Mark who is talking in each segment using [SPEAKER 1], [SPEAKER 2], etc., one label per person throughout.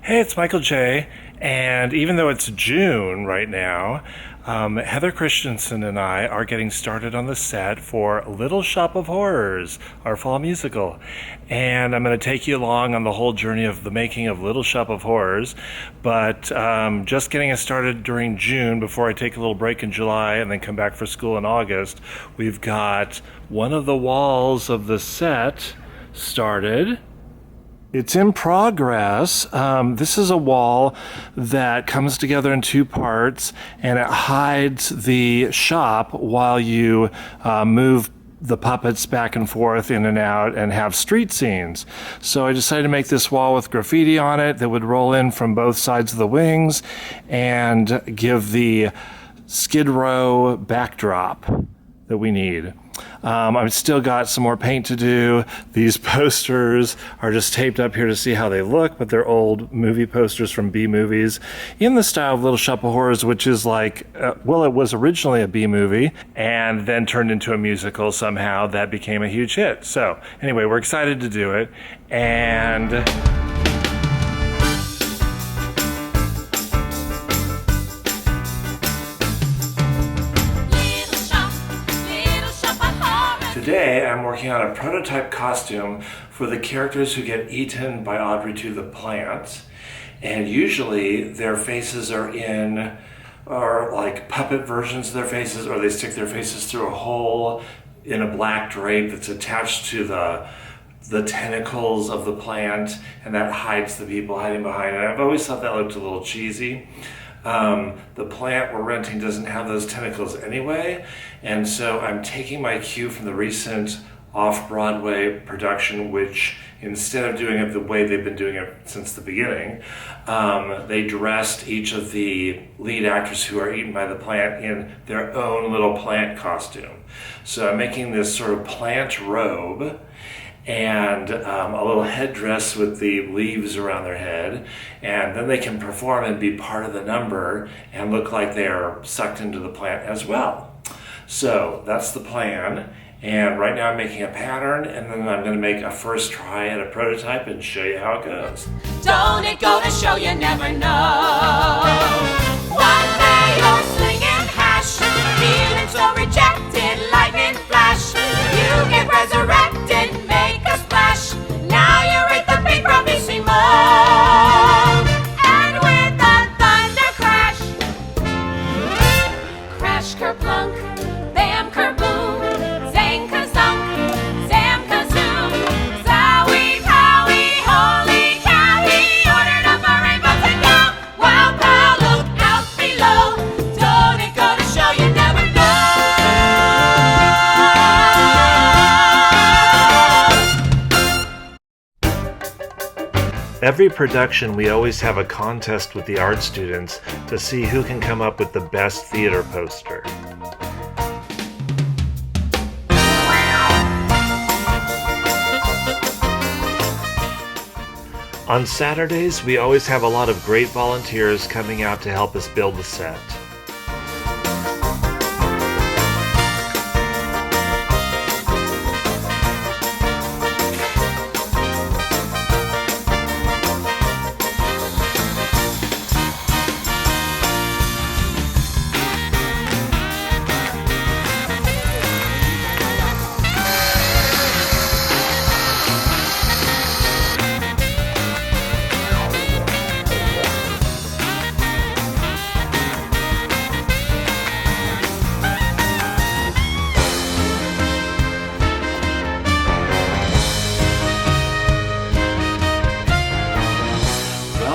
[SPEAKER 1] Hey, it's Michael J. And even though it's June right now, Heather Christensen and I are getting started on the set for Little Shop of Horrors, our fall musical. And I'm going to take you along on the whole journey of the making of Little Shop of Horrors. But just getting us started during June before I take a little break in July and then come back for school in August, we've got one of the walls of the set started. It's in progress. This is a wall that comes together in two parts, and it hides the shop while you move the puppets back and forth in and out and have street scenes. So I decided to make this wall with graffiti on it that would roll in from both sides of the wings and give the Skid Row backdrop that we need. I've still got some more paint to do. These posters are just taped up here to see how they look, but they're old movie posters from B movies in the style of Little Shop of Horrors, which is like, it was originally a B movie and then turned into a musical somehow that became a huge hit. So anyway, we're excited to do it. And today, I'm working on a prototype costume for the characters who get eaten by Audrey 2 the plant. And usually their faces are like puppet versions of their faces, or they stick their faces through a hole in a black drape that's attached to the tentacles of the plant, and that hides the people hiding behind it. I've always thought that looked a little cheesy. The plant we're renting doesn't have those tentacles anyway, and so I'm taking my cue from the recent off-Broadway production, which instead of doing it the way they've been doing it since the beginning, they dressed each of the lead actors who are eaten by the plant in their own little plant costume. So I'm making this sort of plant robe and a little headdress with the leaves around their head, and then they can perform and be part of the number and look like they are sucked into the plant as well. So that's the plan, and right now I'm making a pattern, and then I'm going to make a first try at a prototype and show you how it goes.
[SPEAKER 2] Don't it go to show you never know? One day you're slinging hash, feeling so rejected, lightning flash. You get resurrected, make a splash. Now you're at the big bravissimo, and with a thunder crash, crash kerplunk, bam kerboom, zang kazunk, zam kazoom, zowie powie, holy cow, he ordered up a rainbow to go. Wow pow, look out below, don't it go to show you never know?
[SPEAKER 1] Every production, we always have a contest with the art students to see who can come up with the best theater poster. On Saturdays, we always have a lot of great volunteers coming out to help us build the set.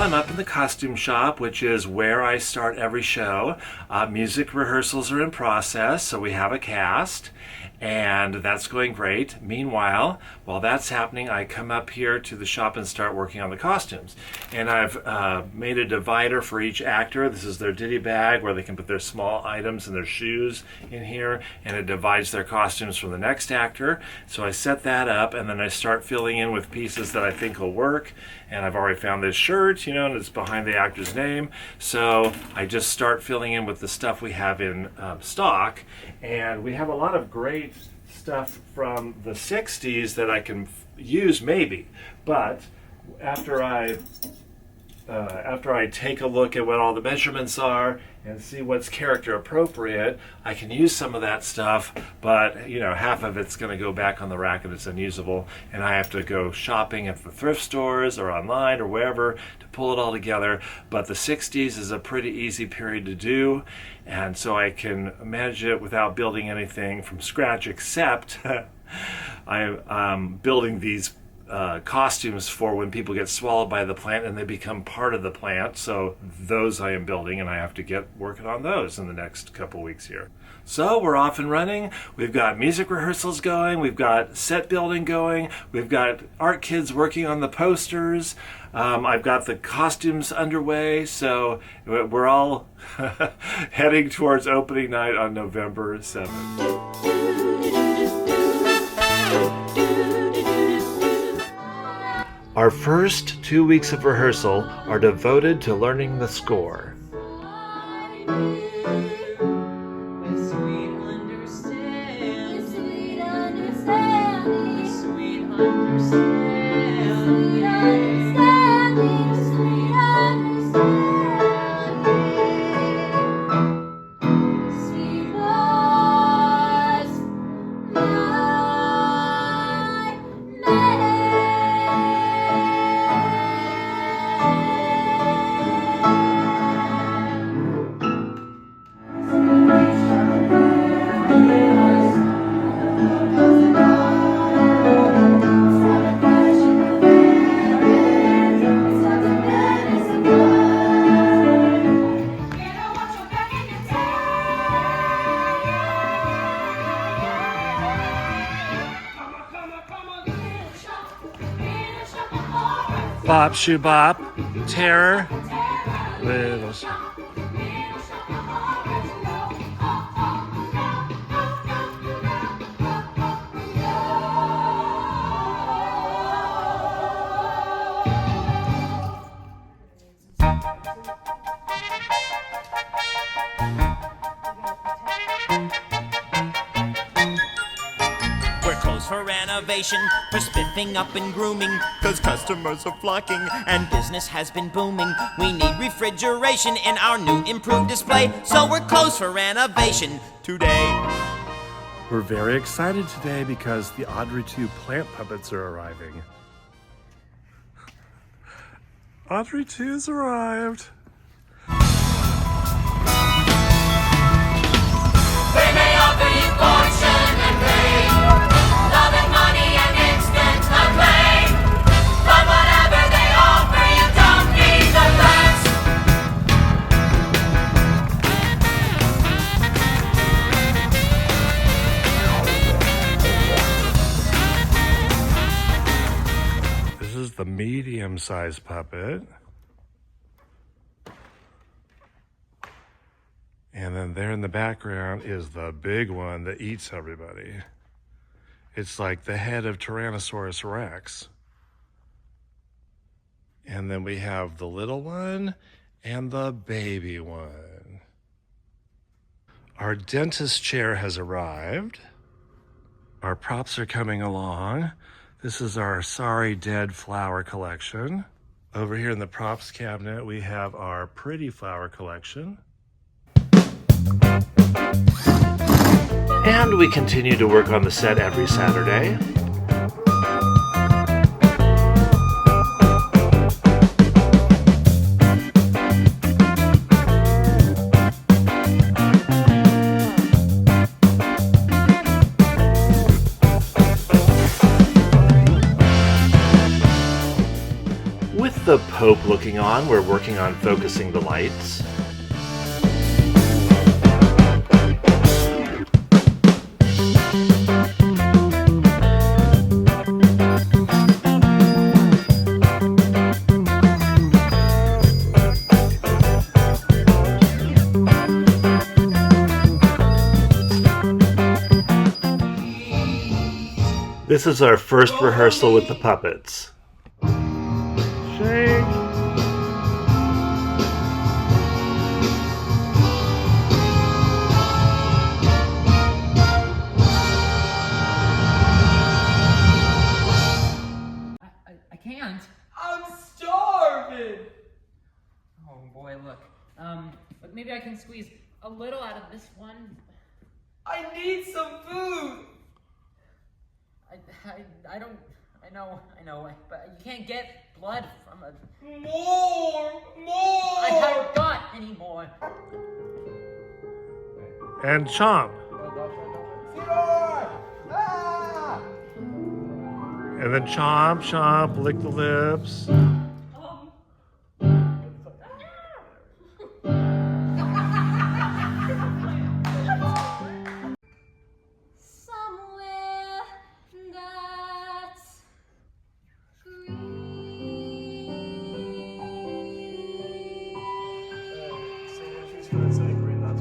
[SPEAKER 1] I'm up in the costume shop, which is where I start every show. Music rehearsals are in process, so we have a cast, and that's going great. Meanwhile, while that's happening, I come up here to the shop and start working on the costumes. And I've made a divider for each actor. This is their ditty bag where they can put their small items and their shoes in here, and it divides their costumes from the next actor. So I set that up, and then I start filling in with pieces that I think will work. And I've already found this shirt, and it's behind the actor's name. So I just start filling in with the stuff we have in stock. And we have a lot of great stuff from the 60s that I can use maybe. But after I after I take a look at what all the measurements are and see what's character appropriate, I can use some of that stuff, but half of it's going to go back on the rack and it's unusable, and I have to go shopping at the thrift stores or online or wherever to pull it all together. But the 60s is a pretty easy period to do, and so I can manage it without building anything from scratch, except I'm building these costumes for when people get swallowed by the plant and they become part of the plant. So those I am building, and I have to get working on those in the next couple weeks here. So we're off and running. We've got music rehearsals going. We've got set building going. We've got art kids working on the posters. I've got the costumes underway. So we're all heading towards opening night on November 7th. Our first 2 weeks of rehearsal are devoted to learning the score. Bop, shoo, bop, terror, little.
[SPEAKER 3] For renovation, for spiffing up and grooming, cause customers are flocking and business has been booming. We need refrigeration in our new improved display, so we're closed for renovation today.
[SPEAKER 1] We're very excited today because the Audrey 2 plant puppets are arriving. Audrey 2's arrived.
[SPEAKER 2] They may offer you fortune and fame, love and money and instant acclaim, but whatever they offer you don't need the thanks.
[SPEAKER 1] This is the medium-sized puppet. And then there in the background is the big one that eats everybody. It's like the head of Tyrannosaurus Rex. And then we have the little one and the baby one. Our dentist chair has arrived. Our props are coming along. This is our Sorry Dead flower collection. Over here in the props cabinet, we have our pretty flower collection. And we continue to work on the set every Saturday. With the Pope looking on, we're working on focusing the lights. This is our first rehearsal with the puppets. Shake.
[SPEAKER 4] I can't.
[SPEAKER 5] I'm starving.
[SPEAKER 4] look. But maybe I can squeeze a little out of this one.
[SPEAKER 5] I need some food!
[SPEAKER 4] I don't, I know, but you can't get blood from a...
[SPEAKER 5] More!
[SPEAKER 4] I haven't got any more.
[SPEAKER 1] And chomp.
[SPEAKER 5] Theodore! Ah!
[SPEAKER 1] And then chomp, chomp, lick the lips.
[SPEAKER 2] Somewhere that's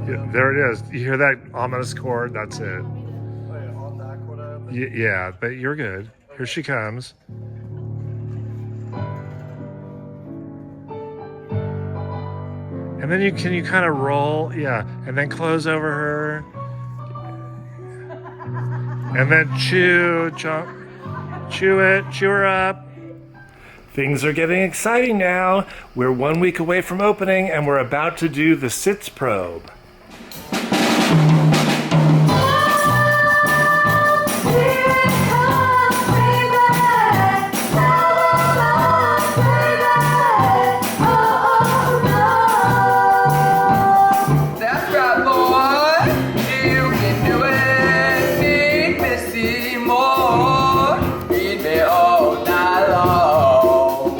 [SPEAKER 1] Yeah, there it is. You hear that ominous chord? That's it. Yeah, but you're good. Here she comes. And then you kind of roll, yeah, and then close over her. And then chew it, chew her up. Things are getting exciting now. We're 1 week away from opening and we're about to do the sits probe.
[SPEAKER 5] That's right, boy. You can do it. Need me see more. Need me all night long.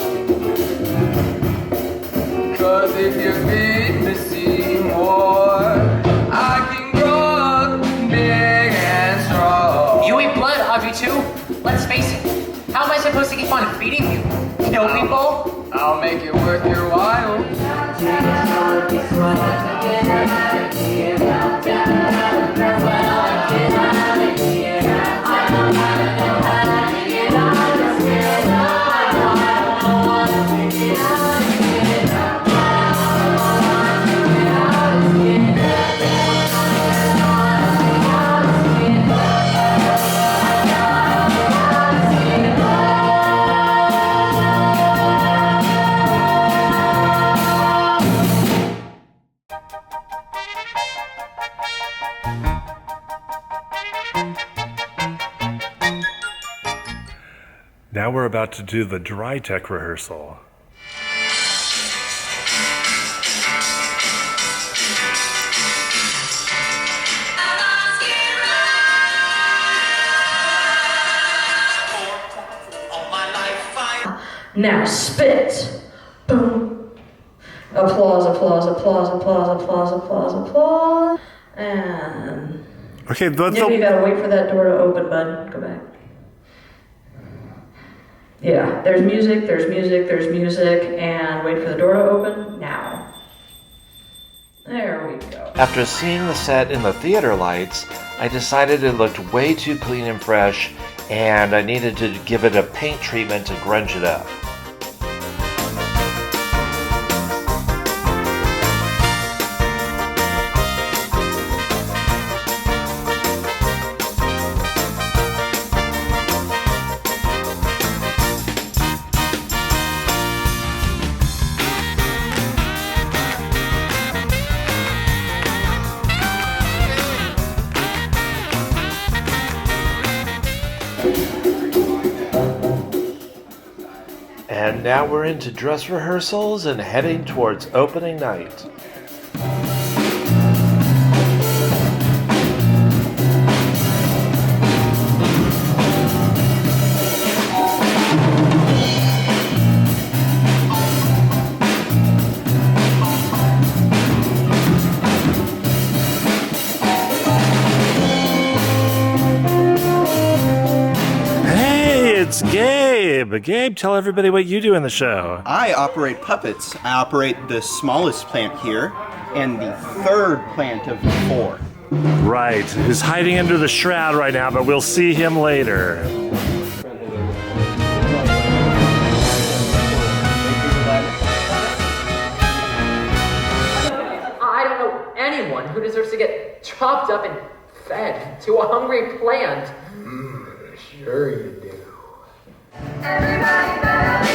[SPEAKER 5] 'Cause if you feed me see more, I can grow big and strong.
[SPEAKER 4] You eat blood, Audrey, too? Let's face it. How am I supposed to keep on feeding you? Kill people?
[SPEAKER 5] I'll make it worth your while.
[SPEAKER 1] Now we're about to do the dry tech rehearsal.
[SPEAKER 6] Now spit. Boom. Applause, applause, applause, applause, applause, applause, applause. And
[SPEAKER 1] Okay, let's
[SPEAKER 6] you gotta wait for that door to open, bud. Go back. Yeah, there's music, there's music, there's music, and wait for the door to open now. There we go.
[SPEAKER 7] After seeing the set in the theater lights, I decided it looked way too clean and fresh, and I needed to give it a paint treatment to grunge it up. And now we're into dress rehearsals and heading towards opening night.
[SPEAKER 1] It's Gabe. Gabe, tell everybody what you do in the show.
[SPEAKER 8] I operate puppets. I operate the smallest plant here and the third plant of the 4.
[SPEAKER 1] Right. He's hiding under the shroud right now, but we'll see him later.
[SPEAKER 4] I don't know anyone who deserves to get chopped up and fed to a hungry plant.
[SPEAKER 5] Sure you do.
[SPEAKER 2] Everybody better be